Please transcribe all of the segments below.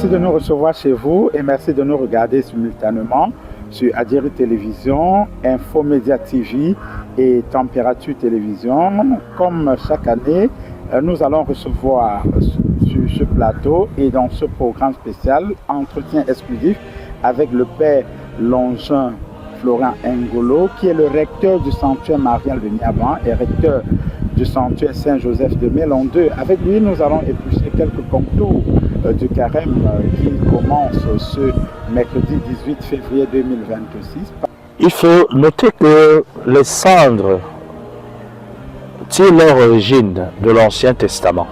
Merci de nous recevoir chez vous et merci de nous regarder simultanément sur Adjeri Télévision, Infomédia TV et Température Télévision. Comme chaque année, nous allons recevoir sur ce plateau et dans ce programme spécial, entretien exclusif avec le Père Longin Florent Ngolo, qui est le recteur du sanctuaire marial de Niaban et recteur du sanctuaire Saint-Joseph de Mélon 2. Avec lui, nous allons éplucher quelques contours du carême qui commence ce mercredi 18 février 2026. Il faut noter que les cendres tirent leur origine de l'Ancien Testament.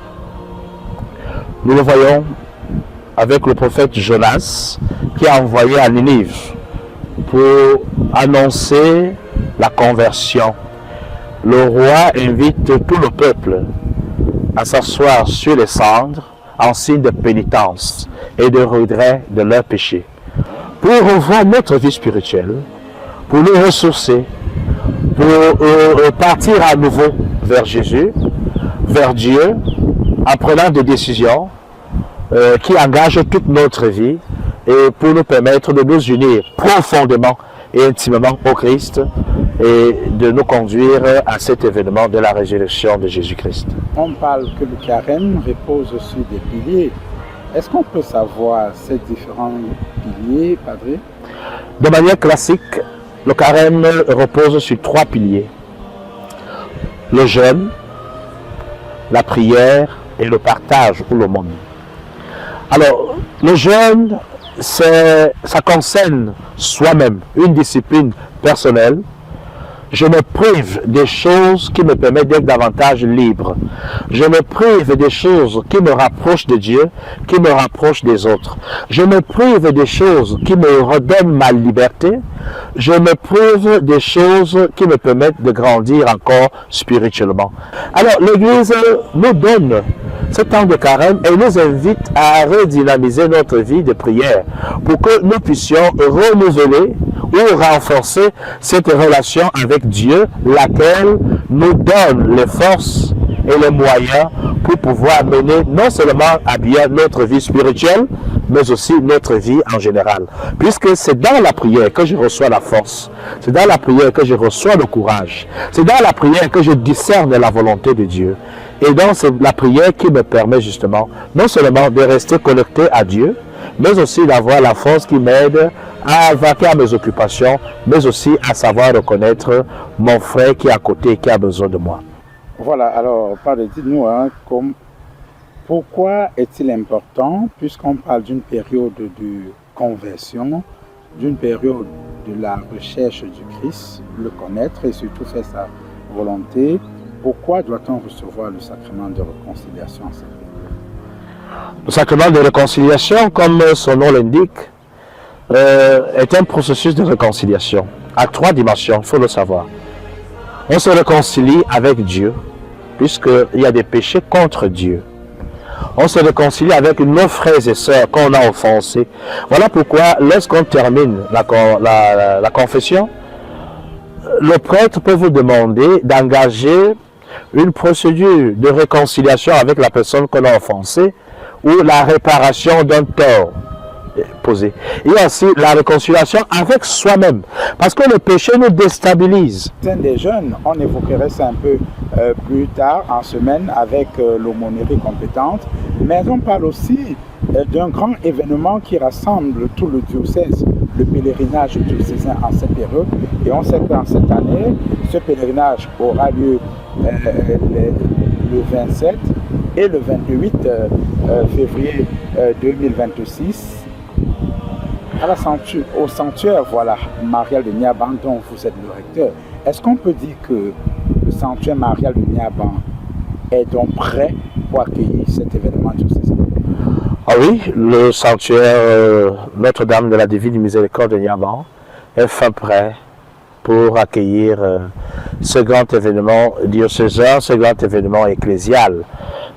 Nous le voyons avec le prophète Jonas qui a envoyé à Ninive pour annoncer la conversion. Le roi invite tout le peuple à s'asseoir sur les cendres en signe de pénitence et de regret de leurs péchés, pour revoir notre vie spirituelle, pour nous ressourcer, pour partir à nouveau vers Jésus, vers Dieu, en prenant des décisions qui engagent toute notre vie et pour nous permettre de nous unir profondément et intimement au Christ et de nous conduire à cet événement de la résurrection de Jésus-Christ. On parle que le carême repose sur des piliers. Est-ce qu'on peut savoir ces différents piliers, Padre? De manière classique, le carême repose sur 3 piliers. Le jeûne, la prière et le partage ou l'aumône. Alors, le jeûne, ça concerne soi-même, une discipline personnelle. Je me prive des choses qui me permettent d'être davantage libre. Je me prive des choses qui me rapprochent de Dieu, qui me rapprochent des autres. Je me prive des choses qui me redonnent ma liberté. Je me prive des choses qui me permettent de grandir encore spirituellement. Alors, l'Église nous donne ce temps de carême et nous invite à redynamiser notre vie de prière pour que nous puissions renouveler ou renforcer cette relation avec Dieu, laquelle nous donne les forces et les moyens pour pouvoir mener non seulement à bien notre vie spirituelle, mais aussi notre vie en général. Puisque c'est dans la prière que je reçois la force, c'est dans la prière que je reçois le courage, c'est dans la prière que je discerne la volonté de Dieu. Et donc c'est la prière qui me permet justement non seulement de rester connecté à Dieu, mais aussi d'avoir la force qui m'aide à vaquer à mes occupations, mais aussi à savoir reconnaître mon frère qui est à côté et qui a besoin de moi. Voilà, alors, Padre, dites-nous, pourquoi est-il important, puisqu'on parle d'une période de conversion, d'une période de la recherche du Christ, le connaître et surtout faire sa volonté, pourquoi doit-on recevoir le sacrement de réconciliation en cette période? Le sacrement de réconciliation, comme son nom l'indique, est un processus de réconciliation à 3 dimensions, il faut le savoir. On se réconcilie avec Dieu, puisqu'il y a des péchés contre Dieu. On se réconcilie avec nos frères et sœurs qu'on a offensés. Voilà pourquoi, lorsqu'on termine la confession, le prêtre peut vous demander d'engager une procédure de réconciliation avec la personne qu'on a offensée ou la réparation d'un tort posé. Il y a aussi la réconciliation avec soi-même, parce que le péché nous déstabilise. Des jeunes, on évoquerait ça un peu plus tard en semaine avec l'aumônerie compétente, mais on parle aussi d'un grand événement qui rassemble tout le diocèse, le pèlerinage diocésain en cette période. Et on sait qu'en cette année, ce pèlerinage aura lieu le 27 et le 28 février 2026 au sanctuaire marial de Niaban, dont vous êtes le recteur. Est-ce qu'on peut dire que le sanctuaire marial de Niaban est donc prêt pour accueillir cet événement diocésain? Ah oui, le sanctuaire Notre-Dame de la Divine Miséricorde de Niaban est fin prêt pour accueillir ce grand événement diocésain, ce grand événement ecclésial.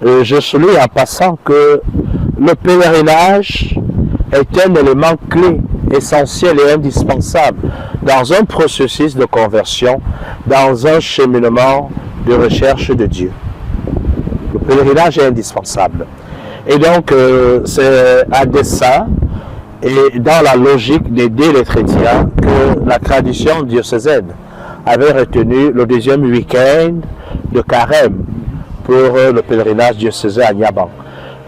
Je souligne en passant que le pèlerinage est un élément clé, essentiel et indispensable dans un processus de conversion, dans un cheminement de recherche de Dieu. Le pèlerinage est indispensable. Et donc, c'est à dessein et dans la logique d'aider les chrétiens que la tradition diocésaine avait retenu le deuxième week-end de carême pour le pèlerinage diocésain à Niaban.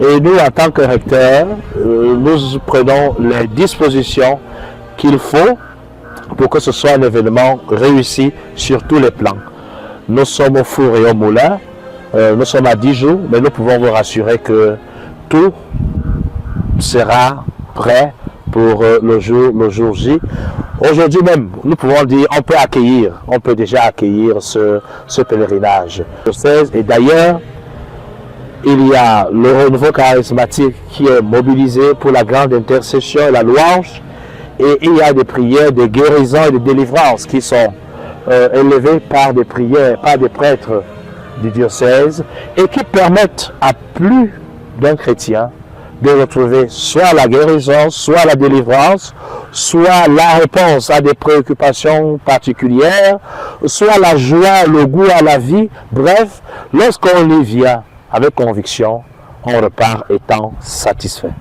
Et nous, en tant que recteurs, nous prenons les dispositions qu'il faut pour que ce soit un événement réussi sur tous les plans. Nous sommes au four et au moulin, nous sommes à 10 jours, mais nous pouvons vous rassurer que tout sera prêt pour le jour J. Aujourd'hui même, nous pouvons dire, on peut déjà accueillir ce pèlerinage. Et d'ailleurs, il y a le renouveau charismatique qui est mobilisé pour la grande intercession et la louange. Et il y a des prières de guérison et de délivrance qui sont élevées par des prières, par des prêtres du diocèse et qui permettent à plus d'un chrétien de retrouver soit la guérison, soit la délivrance, soit la réponse à des préoccupations particulières, soit la joie, le goût à la vie. Bref, lorsqu'on y vient avec conviction, on repart étant satisfait.